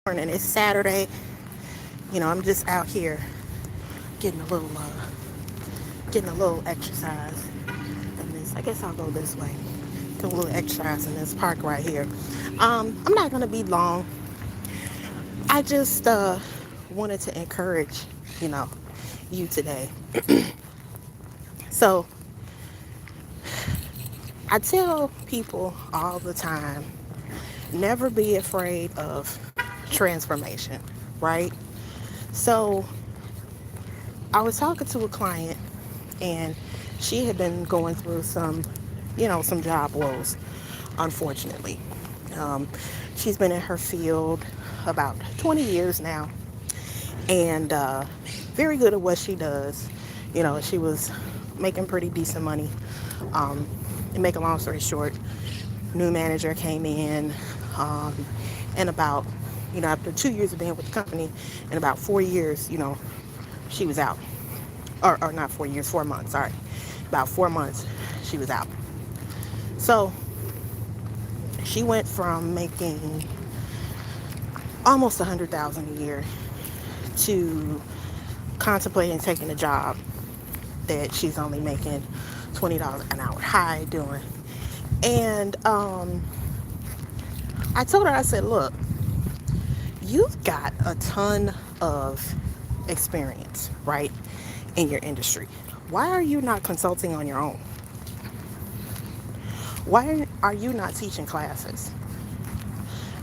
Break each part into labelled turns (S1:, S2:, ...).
S1: Morning. It's Saturday. I'm just out here getting a little exercise. And this, I guess I'll go this way. Get a little exercise in this park right here. I'm not gonna be long. I just wanted to encourage, you know, you today. So I tell people all the time, never be afraid of transformation, right? So I was talking to a client and she had been going through some job woes, unfortunately. Um, she's been in her field about 20 years now and very good at what she does. She was making pretty decent money. And make a long story short, new manager came in, um, and about, after 2 years of being with the company, in about 4 years, she was out. Or not 4 years, 4 months, sorry. About 4 months, she was out. So she went from making almost 100,000 a year to contemplating taking a job that she's only making $20 an hour. How you doing? And I told her, I said, look, you've got a ton of experience, right, in your industry. Why are you not consulting on your own? Why are you not teaching classes?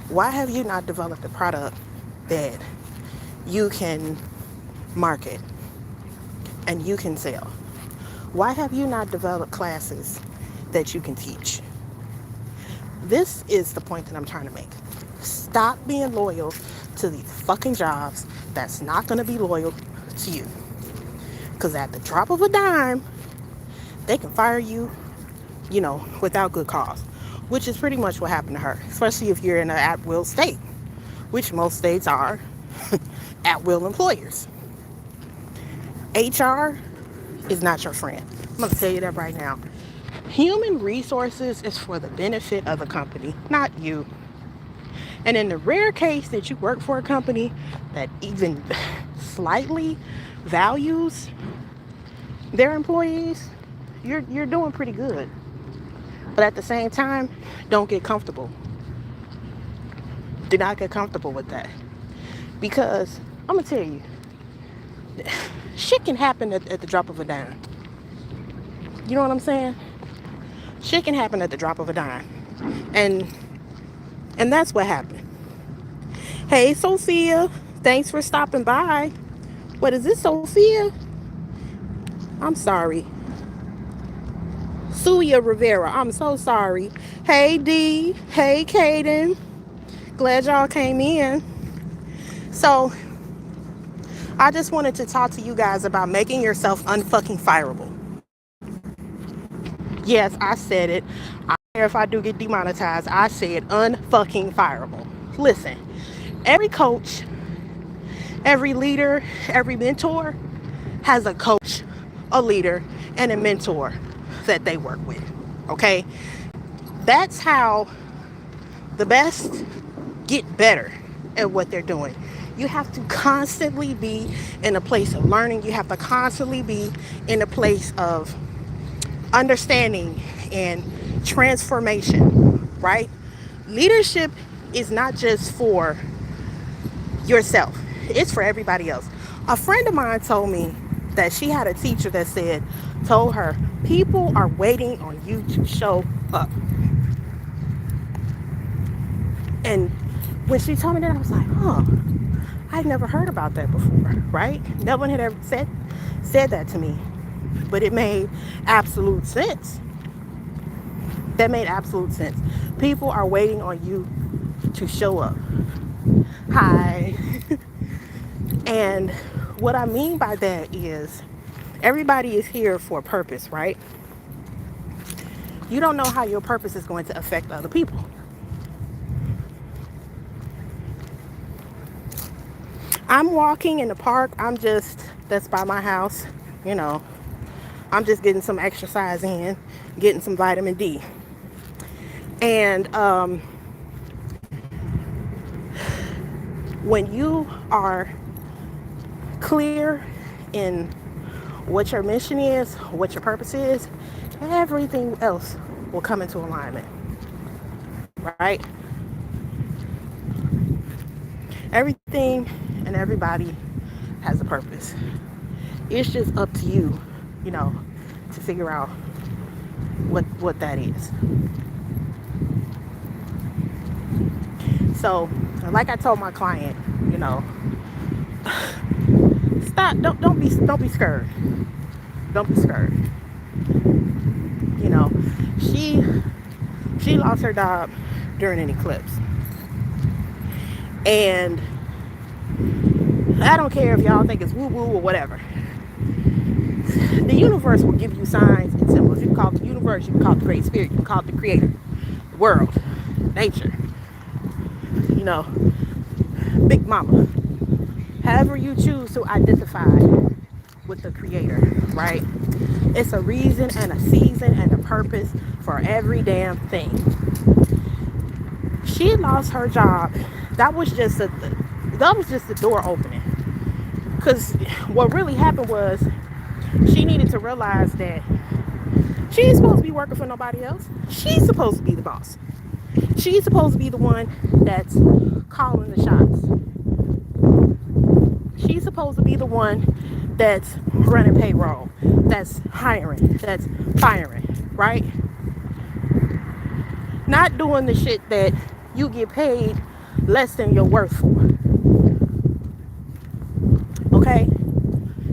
S1: Why have you not developed a product that you can market and you can sell? Why have you not developed classes that you can teach? This is the point that I'm trying to make. Stop being loyal to these fucking jobs that's not going to be loyal to you. Because at the drop of a dime, they can fire you, without good cause. Which is pretty much what happened to her. Especially if you're in an at-will state. Which most states are at-will employers. HR is not your friend. I'm going to tell you that right now. Human resources is for the benefit of the company, not you. And in the rare case that you work for a company that even slightly values their employees, you're doing pretty good. But at the same time, don't get comfortable. Do not get comfortable with that. Because I'm going to tell you, shit can happen at the drop of a dime. You know what I'm saying? Shit can happen at the drop of a dime. And that's what happened. Hey, Sophia. Thanks for stopping by. What is this, Sophia? I'm sorry. Suya Rivera. I'm so sorry. Hey, D. Hey, Kaden. Glad y'all came in. So, I just wanted to talk to you guys about making yourself unfucking fireable. Yes, I said it. I don't care if I do get demonetized. I said unfucking fireable. Listen, every coach, every leader, every mentor has a coach, a leader, and a mentor that they work with. Okay? That's how the best get better at what they're doing. You have to constantly be in a place of learning. You have to constantly be in a place of understanding and transformation, right? Leadership is not just for yourself, it's for everybody else. A friend of mine told me that she had a teacher that told her, people are waiting on you to show up. And when she told me that, I was like, I'd never heard about that before, right? No one had ever said that to me. But it made absolute sense. That made absolute sense. People are waiting on you to show up. Hi. And what I mean by that is everybody is here for a purpose, right? You don't know how your purpose is going to affect other people. I'm walking in the park. That's by my house, I'm just getting some exercise in, getting some vitamin D. And When you are clear in what your mission is, what your purpose is, everything else will come into alignment, right? Everything and everybody has a purpose. It's just up to you, you know, to figure out what that is. So, like I told my client, you know, stop. Don't be scared. Don't be scared. You know, she lost her job during an eclipse, and I don't care if y'all think it's woo woo or whatever. The universe will give you signs and symbols. You can call it the universe, you can call it the great spirit, you can call it the creator, the world, nature, you know, Big Mama. However you choose to identify with the creator, right? It's a reason and a season and a purpose for every damn thing. She lost her job. That was just the door opening. Because what really happened was she needed to realize that she ain't supposed to be working for nobody else. She's supposed to be the boss. She's supposed to be the one that's calling the shots. She's supposed to be the one that's running payroll, that's hiring, that's firing, right? Not doing the shit that you get paid less than your worth for. Okay?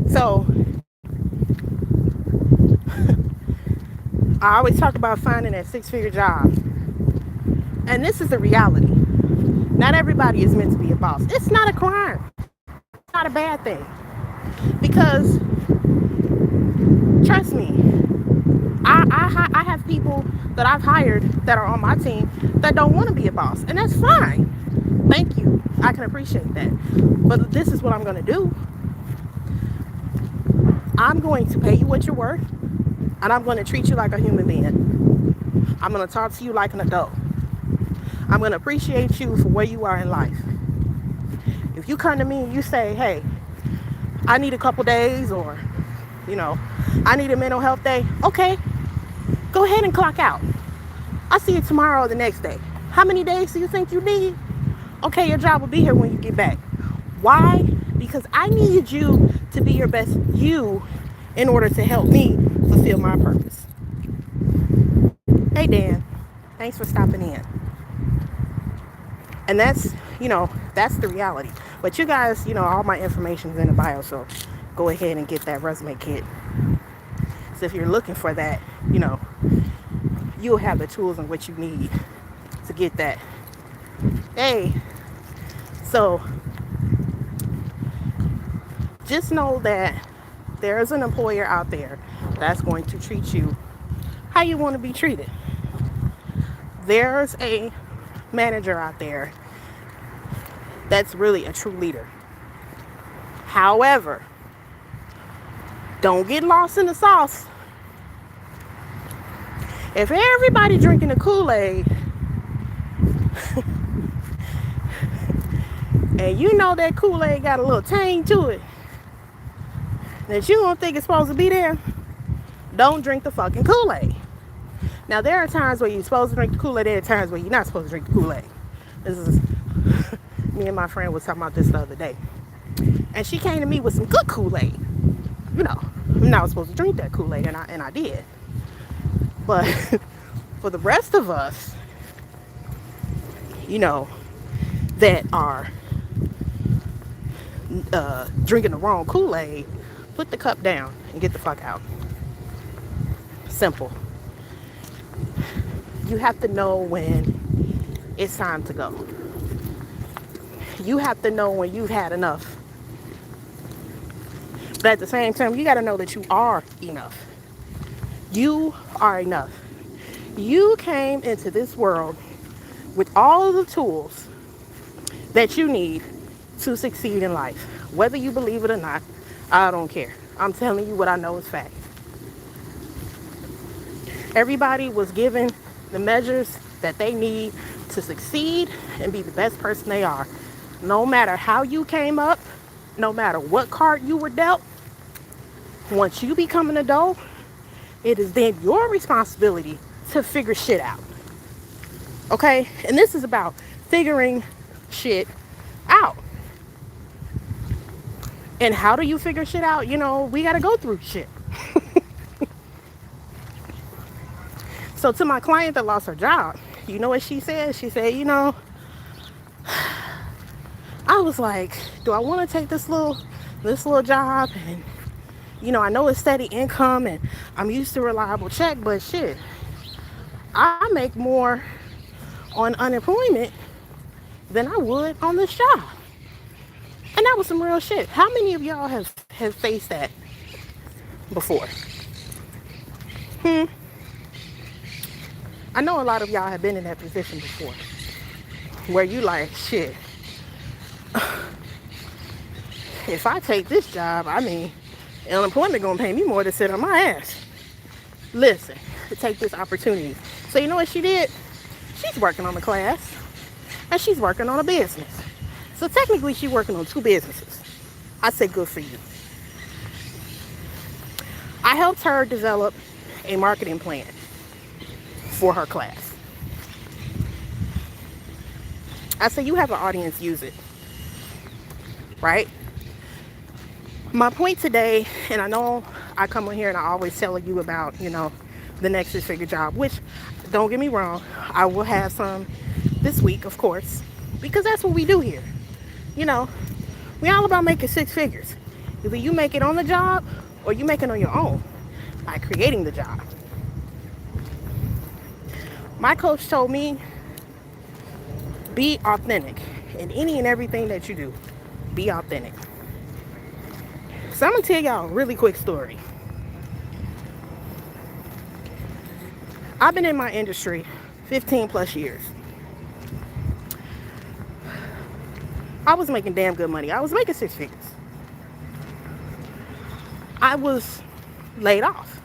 S1: So, I always talk about finding that six-figure job. And this is the reality. Not everybody is meant to be a boss. It's not a crime. It's not a bad thing. Because, trust me, I have people that I've hired that are on my team that don't want to be a boss. And that's fine. Thank you. I can appreciate that. But this is what I'm going to do. I'm going to pay you what you're worth. And I'm going to treat you like a human being. I'm going to talk to you like an adult. I'm going to appreciate you for where you are in life. If you come to me and you say, hey, I need a couple days, or, you know, I need a mental health day. Okay, go ahead and clock out. I'll see you tomorrow or the next day. How many days do you think you need? Okay, your job will be here when you get back. Why? Because I need you to be your best you in order to help me fulfill my purpose. Hey, Dan, thanks for stopping in. And that's, you know, that's the reality. But you guys, you know, all my information is in the bio, so go ahead and get that resume kit. So if you're looking for that, you know, you'll have the tools and what you need to get that. Hey, so just know that there's an employer out there that's going to treat you how you want to be treated. There's a manager out there that's really a true leader. However, don't get lost in the sauce. If everybody drinking the Kool-Aid and you know that Kool-Aid got a little tang to it that you don't think it's supposed to be there, don't drink the fucking Kool-Aid. Now, there are times where you're supposed to drink the Kool-Aid. There are times where you're not supposed to drink the Kool-Aid. This is me and my friend was talking about this the other day. And she came to me with some good Kool-Aid. You know, I'm not supposed to drink that Kool-Aid, and I did. But for the rest of us, you know, that are drinking the wrong Kool-Aid, put the cup down and get the fuck out. Simple. You have to know when it's time to go. You have to know when you've had enough. But at the same time, you got to know that you are enough. You are enough. You came into this world with all of the tools that you need to succeed in life. Whether you believe it or not, I don't care. I'm telling you what I know is fact. Everybody was given the measures that they need to succeed and be the best person they are. No matter how you came up, no matter what card you were dealt, once you become an adult, it is then your responsibility to figure shit out. Okay? And this is about figuring shit out. And how do you figure shit out? You know, we got to go through shit. So to my client that lost her job, you know what she said? She said, you know, I was like, do I want to take this little job? And you know, I know it's steady income and I'm used to reliable check, but shit, I make more on unemployment than I would on this job. And that was some real shit. How many of y'all have faced that before? I know a lot of y'all have been in that position before, where you like, shit, if I take this job, I mean, unemployment gonna pay me more to sit on my ass. Listen, to take this opportunity. So you know what she did? She's working on a class, and she's working on a business. So technically, she's working on two businesses. I say good for you. I helped her develop a marketing plan for her class. I said, you have an audience, use it. Right? My point today, and I know I come on here and I always tell you about, you know, the next six-figure job, which, don't get me wrong, I will have some this week, of course, because that's what we do here. You know, we all about making six figures. Either you make it on the job or you make it on your own by creating the job. My coach told me, be authentic in any and everything that you do. Be authentic. So I'm going to tell y'all a really quick story. I've been in my industry 15 plus years. I was making damn good money. I was making six figures. I was laid off.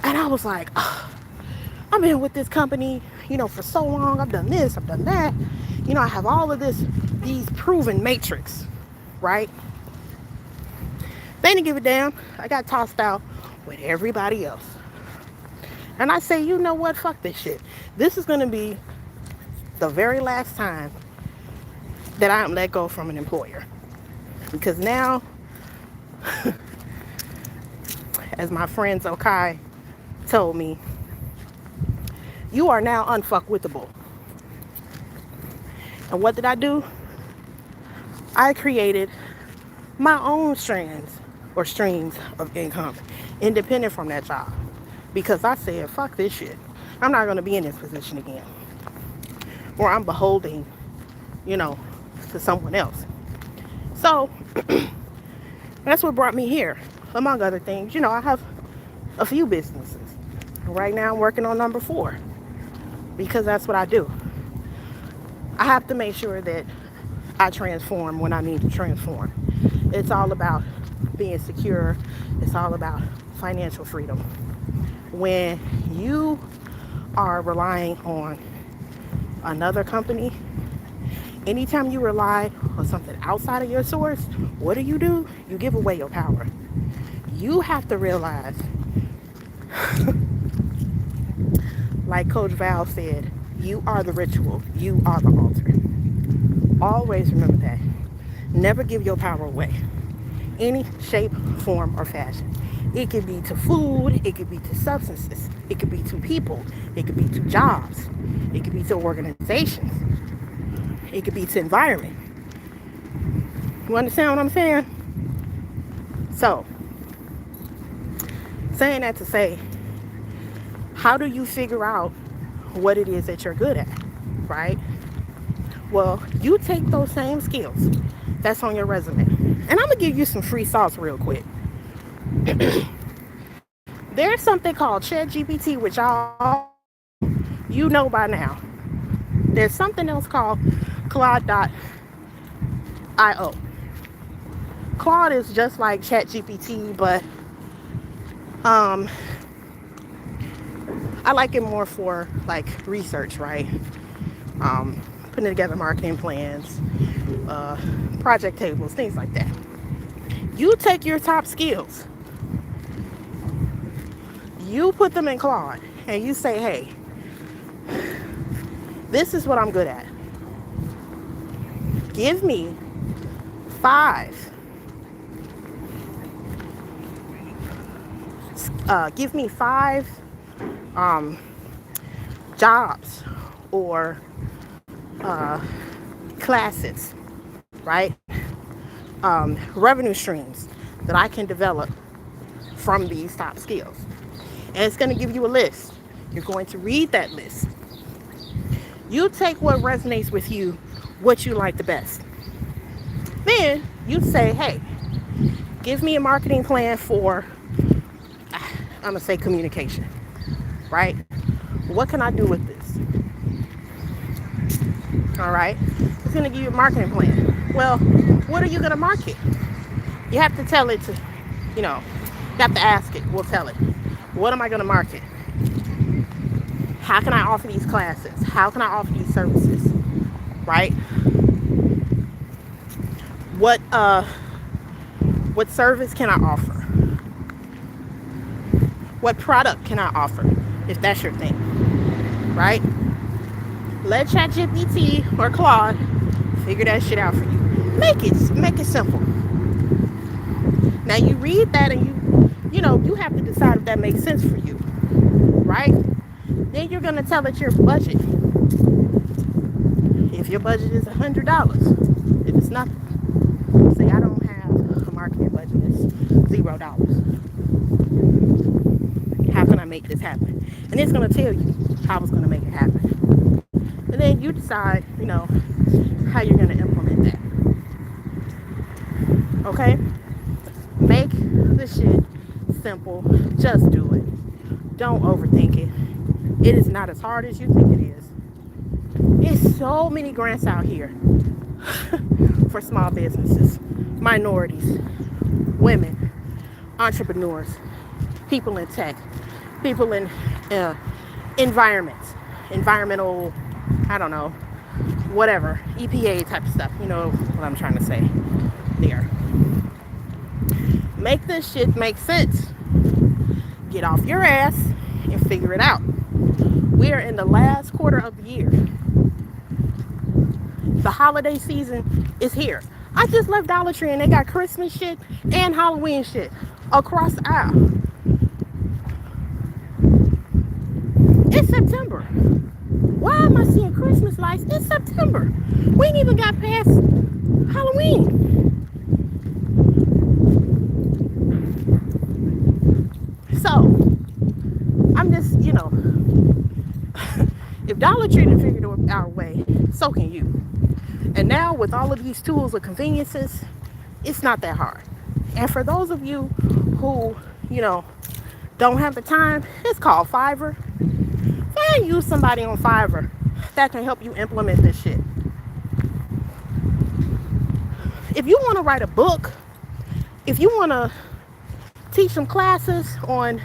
S1: And I was like, oh, I've been with this company, you know, for so long. I've done this, I've done that. You know, I have all of these proven matrix, right? They didn't give a damn. I got tossed out with everybody else. And I say, you know what? Fuck this shit. This is going to be the very last time that I am let go from an employer. Because now, as my friend Zokai told me, you are now unfuckwithable. And what did I do? I created my own streams of income independent from that job. Because I said, fuck this shit. I'm not going to be in this position again. Or I'm beholding, you know, to someone else. So, that's what brought me here. Among other things, you know, I have a few businesses. Right now I'm working on number 4. Because that's what I do. I have to make sure that I transform when I need to transform. It's all about being secure. It's all about financial freedom. When you are relying on another company, anytime you rely on something outside of your source, what do? You give away your power. You have to realize, like Coach Val said, you are the ritual. You are the altar. Always remember that. Never give your power away. Any shape, form, or fashion. It could be to food. It could be to substances. It could be to people. It could be to jobs. It could be to organizations. It could be to environment. You understand what I'm saying? So, saying that to say, how do you figure out what it is that you're good at, right? Well, you take those same skills that's on your resume. And I'm going to give you some free sauce real quick. There's something called ChatGPT, which y'all, you know by now. There's something else called Claude.io. Claude is just like ChatGPT, but I like it more for like research, right? Putting together marketing plans, project tables, things like that. You take your top skills, you put them in Claude, and you say, hey, this is what I'm good at. Give me five. Give me five jobs or classes, right? Revenue streams that I can develop from these top skills. And it's going to give you a list. You're going to read that list. You take what resonates with you, what you like the best. Then you say, hey, give me a marketing plan for, I'm going to say communication, right? What can I do with this? All right. It's going to give you a marketing plan. Well, what are you going to market? You have to tell it to, you have to ask it. We'll tell it. What am I going to market? How can I offer these classes? How can I offer these services? Right? What service can I offer? What product can I offer? If that's your thing. Right? Let ChatGPT or Claude figure that shit out for you. Make it simple. Now you read that and you have to decide if that makes sense for you, right? Then you're gonna tell it your budget. If your budget is $100, if it's nothing, say I don't have a marketing budget, it's $0. How can I make this happen? And it's gonna tell you how it's gonna make it happen. And then you decide, how you're gonna implement that. Okay? Make the shit simple. Just do it. Don't overthink it. It is not as hard as you think it is. There's so many grants out here for small businesses, minorities, women, entrepreneurs, people in tech, people in environmental, I don't know, whatever, EPA type of stuff. You know what I'm trying to say there. Make this shit make sense. Get off your ass and figure it out. We are in the last quarter of the year. The holiday season is here. I just left Dollar Tree and they got Christmas shit and Halloween shit across the aisle. It's September. Why am I seeing Christmas lights? It's September. We ain't even got past Halloween. So, I'm just, if Dollar Tree didn't figure it out way, so can you. And now with all of these tools of conveniences, it's not that hard. And for those of you who, don't have the time, it's called Fiverr. Find you somebody on Fiverr that can help you implement this shit. If you want to write a book, if you want to teach some classes on,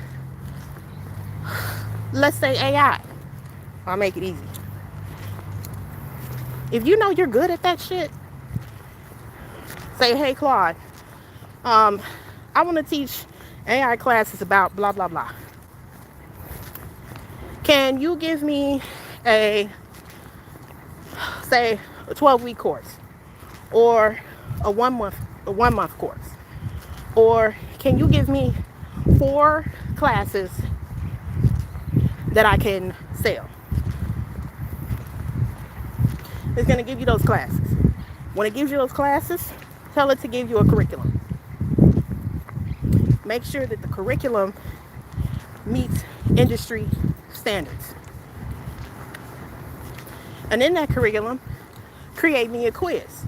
S1: let's say, AI, I'll make it easy. If you know you're good at that shit, say, hey, Claude, I want to teach AI classes about blah, blah, blah. Can you give me a 12-week course or a one month course? Or can you give me 4 classes that I can sell? It's going to give you those classes. When it gives you those classes, tell it to give you a curriculum. Make sure that the curriculum meets industry standards. And in that curriculum, create me a quiz.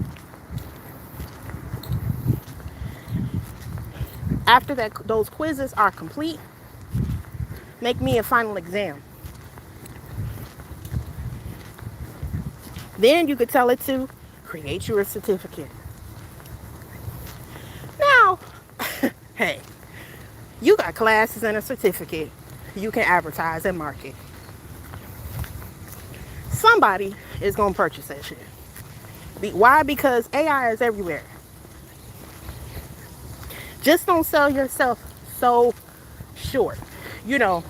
S1: After those quizzes are complete, make me a final exam. Then you could tell it to create your certificate. Now, hey, you got classes and a certificate you can advertise and market. Somebody is going to purchase that shit. Why? Because AI is everywhere. Just don't sell yourself so short. You know,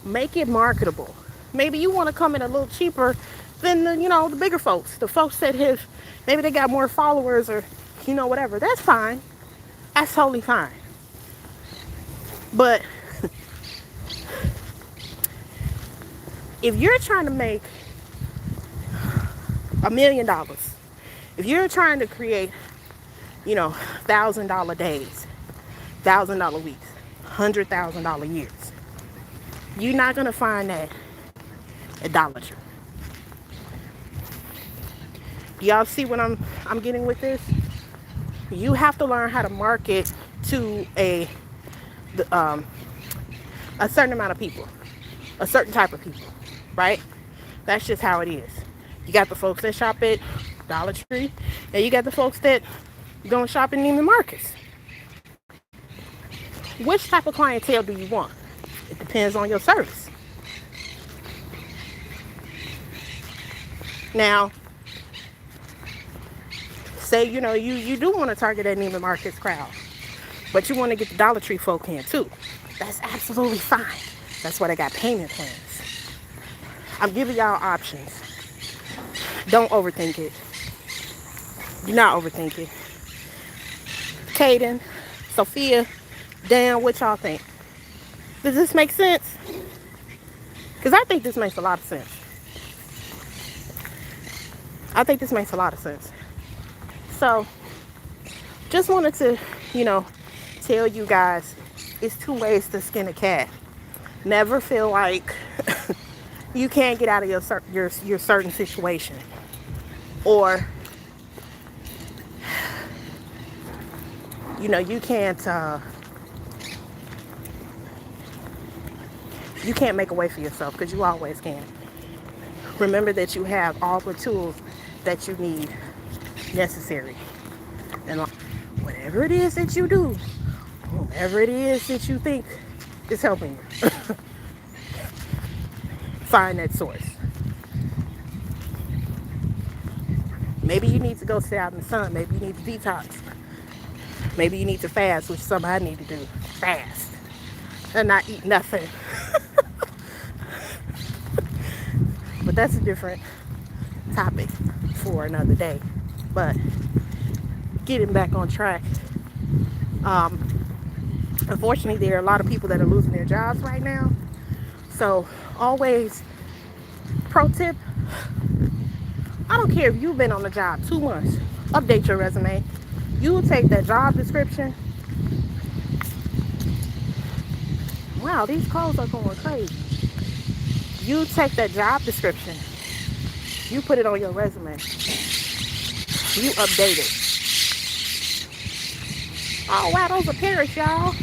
S1: make it marketable. Maybe you want to come in a little cheaper than the bigger folks. The folks that have, maybe they got more followers or, whatever. That's fine. That's totally fine. But if you're trying to make $1 million, if you're trying to create, $1,000 days, $1,000 weeks, $100,000 years, you're not gonna find that at Dollar Tree. Y'all see what I'm getting with this? You have to learn how to market to a certain amount of people, a certain type of people, right? That's just how it is. You got the folks that shop at Dollar Tree, and you got the folks that don't shop in Neiman Marcus. Which type of clientele do you want? It depends on your service. Now, say you do want to target that Neiman Marcus crowd, but you want to get the Dollar Tree folk in too. That's absolutely fine. That's why they got payment plans. I'm giving y'all options. Don't overthink it. Do not overthink it. Kaden, Sophia, Dan, what y'all think? Does this make sense? Because I think this makes a lot of sense. I think this makes a lot of sense. So, just wanted to, tell you guys, it's 2 ways to skin a cat. Never feel like you can't get out of your certain situation, or you can't make a way for yourself, because you always can. Remember that you have all the tools that you need necessary, and whatever it is that you do, whatever it is that you think is helping you, find that source. Maybe you need to go sit out in the sun. Maybe you need to detox. Maybe you need to fast, which somebody need to do. Fast and not eat nothing. But that's a different topic for another day. But getting back on track, unfortunately, there are a lot of people that are losing their jobs right now. So always, pro tip, I don't care if you've been on the job 2 months, update your resume. You will take that job description. Wow, these calls are going crazy. You take that job description, you put it on your resume, you update it. Oh wow, those are parrots, y'all.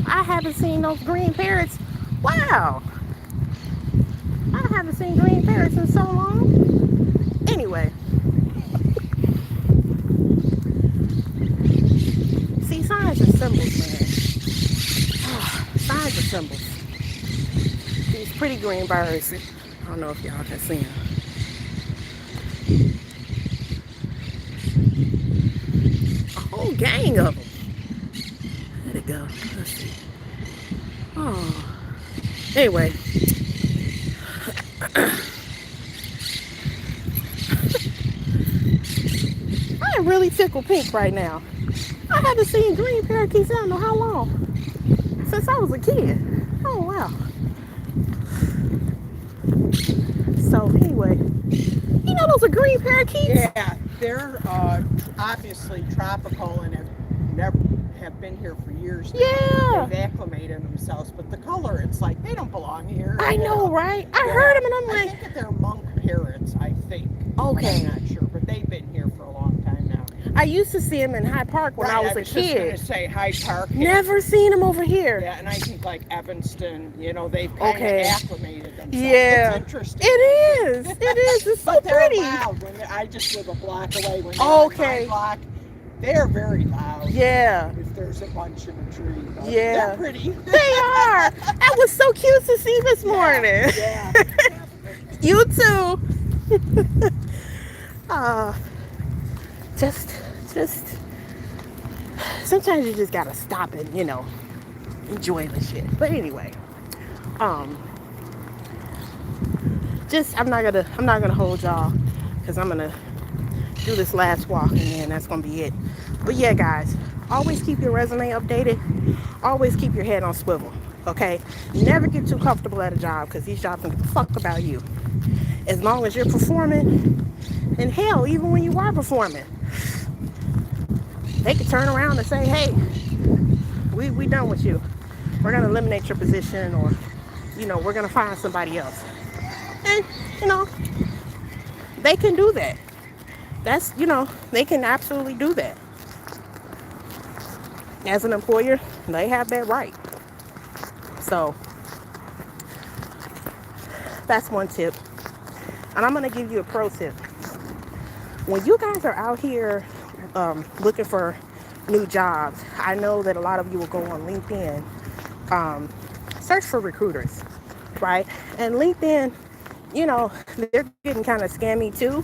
S1: I haven't seen those green parrots. Wow, I haven't seen green parrots in so long. Anyway, see, signs are symbols, man. Signs are symbols. These pretty green birds. I don't know if y'all can see them. A whole gang of them. Let it go. Let's see. Oh. Anyway. I am really tickled pink right now. I haven't seen green parakeets I don't know how long. Since I was a kid. Oh wow. So anyway, those are green parakeets.
S2: Yeah, they're obviously tropical and have been here for years now.
S1: Yeah.
S2: They've acclimated themselves, but the color, it's like they don't belong here.
S1: I know, right? I heard them and I'm like,
S2: I think that they're monk parrots, I think.
S1: Okay.
S2: I'm not sure, but they've been here for a long time now.
S1: I used to see them in Hyde Park when I was a
S2: just
S1: kid.
S2: going to say Hyde Park.
S1: Never seen them over here.
S2: Yeah, and I think like Evanston, they've kind of acclimated themselves.
S1: Yeah.
S2: It's interesting.
S1: It is. It is. It's so
S2: but they're
S1: pretty.
S2: Loud. I just live a block away. When they're on my block, they're very loud.
S1: Yeah.
S2: If there's a bunch in a tree.
S1: Yeah.
S2: They're pretty.
S1: They are. That was so cute to see this morning.
S2: Yeah.
S1: You too. uh, just, just, sometimes you just gotta stop and, enjoy the shit. But anyway, um, I'm not gonna hold y'all because I'm gonna do this last walk and then that's gonna be it. But yeah, guys, always keep your resume updated. Always keep your head on swivel. Okay, never get too comfortable at a job because these jobs don't give a fuck about you. As long as you're performing, and hell, even when you are performing, they could turn around and say, "Hey, we done with you. We're gonna eliminate your position, or we're gonna find somebody else." And you know, they can do that. That's they can absolutely do that. As an employer, they have that right. So that's one tip. And I'm gonna give you a pro tip. When you guys are out here looking for new jobs, I know that a lot of you will go on LinkedIn, search for recruiters, right? And LinkedIn, they're getting kind of scammy too.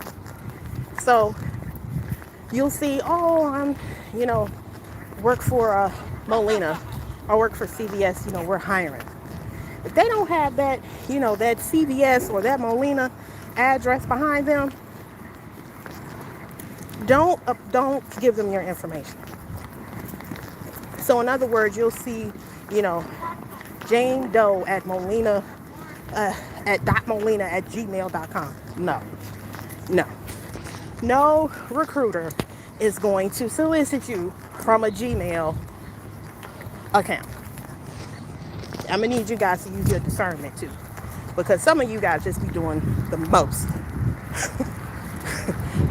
S1: So you'll see, oh, work for Molina or work for CVS, we're hiring. If they don't have that, that CVS or that Molina address behind them, don't give them your information. So in other words, you'll see, you know, Jane Doe at Molina at .molina@gmail.com. No, no recruiter is going to solicit you from a Gmail account. I'm gonna need you guys to use your discernment too, because some of you guys just be doing the most.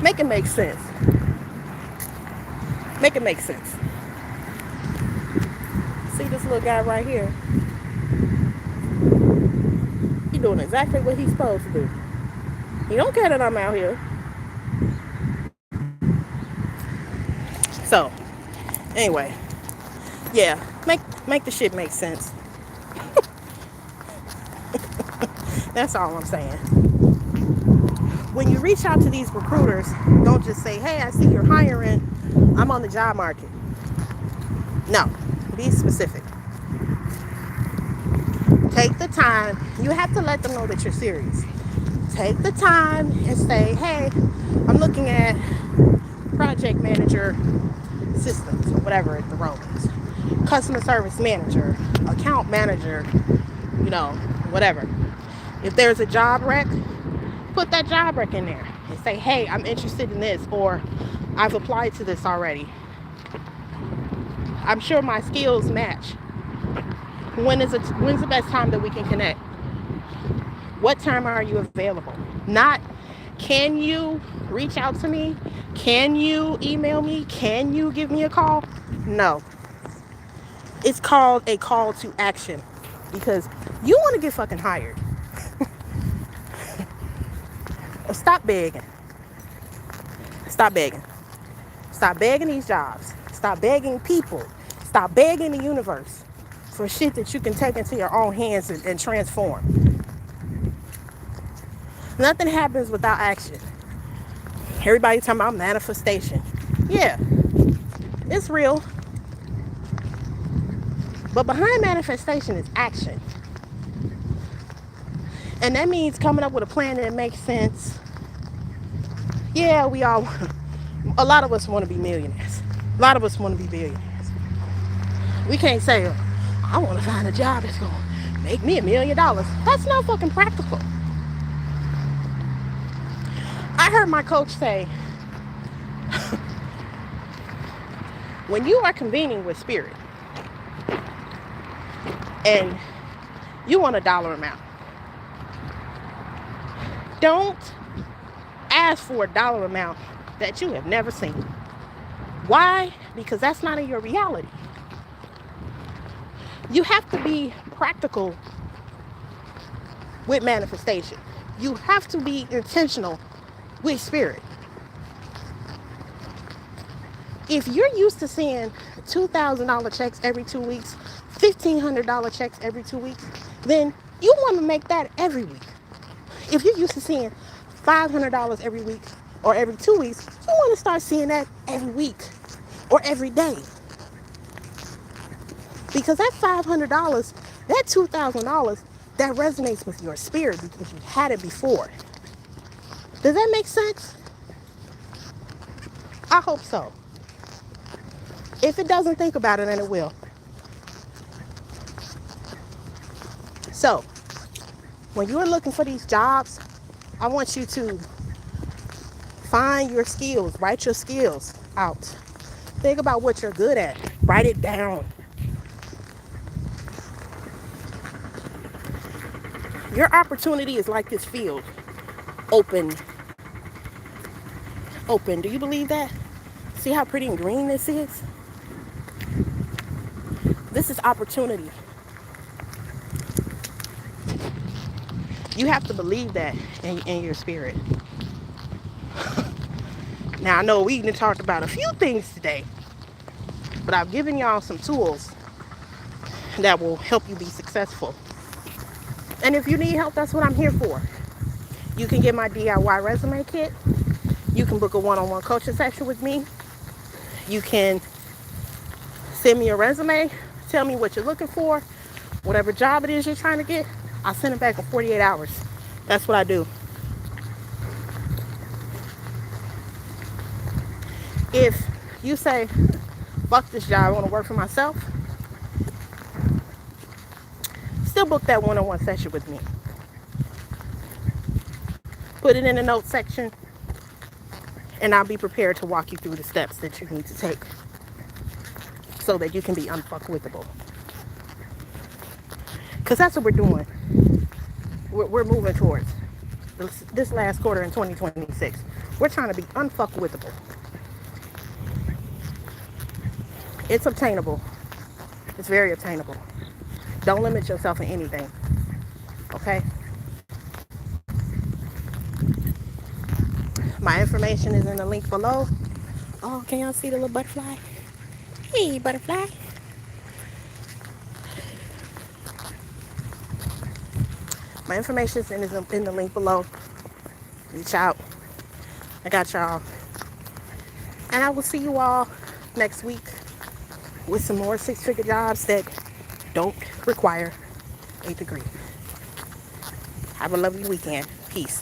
S1: Make it make sense. Make it make sense. See this little guy right here? He doing exactly what he's supposed to do. He don't care that I'm out here. So, anyway, yeah, make the shit make sense. That's all I'm saying. When you reach out to these recruiters, don't just say, "Hey, I see you're hiring. I'm on the job market." No, be specific. Take the time. You have to let them know that you're serious. Take the time and say, "Hey, I'm looking at project manager systems or whatever the role is. Customer service manager, account manager, whatever." If there's a job rec, put that job rec in there and say, "Hey, I'm interested in this," or "I've applied to this already. I'm sure my skills match. When's the best time that we can connect? What time are you available?" Not, "Can you reach out to me? Can you email me? Can you give me a call?" No. It's called a call to action because you want to get fucking hired. Stop begging. Stop begging. Stop begging these jobs. Stop begging people. Stop begging the universe for shit that you can take into your own hands and transform. Nothing happens without action. Everybody talking about manifestation. Yeah, it's real. But behind manifestation is action. And that means coming up with a plan that makes sense. Yeah, a lot of us want to be millionaires. A lot of us want to be billionaires. We can't say, "I want to find a job that's going to make me $1,000,000. That's not fucking practical. I heard my coach say, when you are convening with spirit and you want a dollar amount, don't ask for a dollar amount that you have never seen. Why? Because that's not in your reality. You have to be practical with manifestation. You have to be intentional with spirit. If you're used to seeing $2,000 checks every 2 weeks, $1,500 checks every 2 weeks, then you want to make that every week. If you're used to seeing $500 every week or every 2 weeks. You want to start seeing that every week or every day. Because that $500, that $2,000, that resonates with your spirit because you've had it before. Does that make sense? I hope so. If it doesn't, think about it and it will. So, when you're looking for these jobs, I want you to find your skills, write your skills out. Think about what you're good at, write it down. Your opportunity is like this field, open, open. Do you believe that? See how pretty and green this is? This is opportunity. You have to believe that in your spirit. Now, I know we even talked about a few things today, but I've given y'all some tools that will help you be successful. And if you need help, that's what I'm here for. You can get my DIY resume kit. You can book a one-on-one coaching session with me. You can send me a resume. Tell me what you're looking for. Whatever job it is you're trying to get, I'll send it back in 48 hours. That's what I do. If you say, fuck this job, I want to work for myself, still book that one-on-one session with me. Put it in the notes section, and I'll be prepared to walk you through the steps that you need to take so that you can be unfuckwithable. Because that's what we're doing. We're moving towards this last quarter in 2026. We're trying to be unfuckwithable. It's obtainable. It's very obtainable. Don't limit yourself in anything. Okay? My information is in the link below. Oh, can y'all see the little butterfly? Hey, butterfly. My information is in the link below. Reach out. I got y'all. And I will see you all next week with some more six-figure jobs that don't require a degree. Have a lovely weekend. Peace.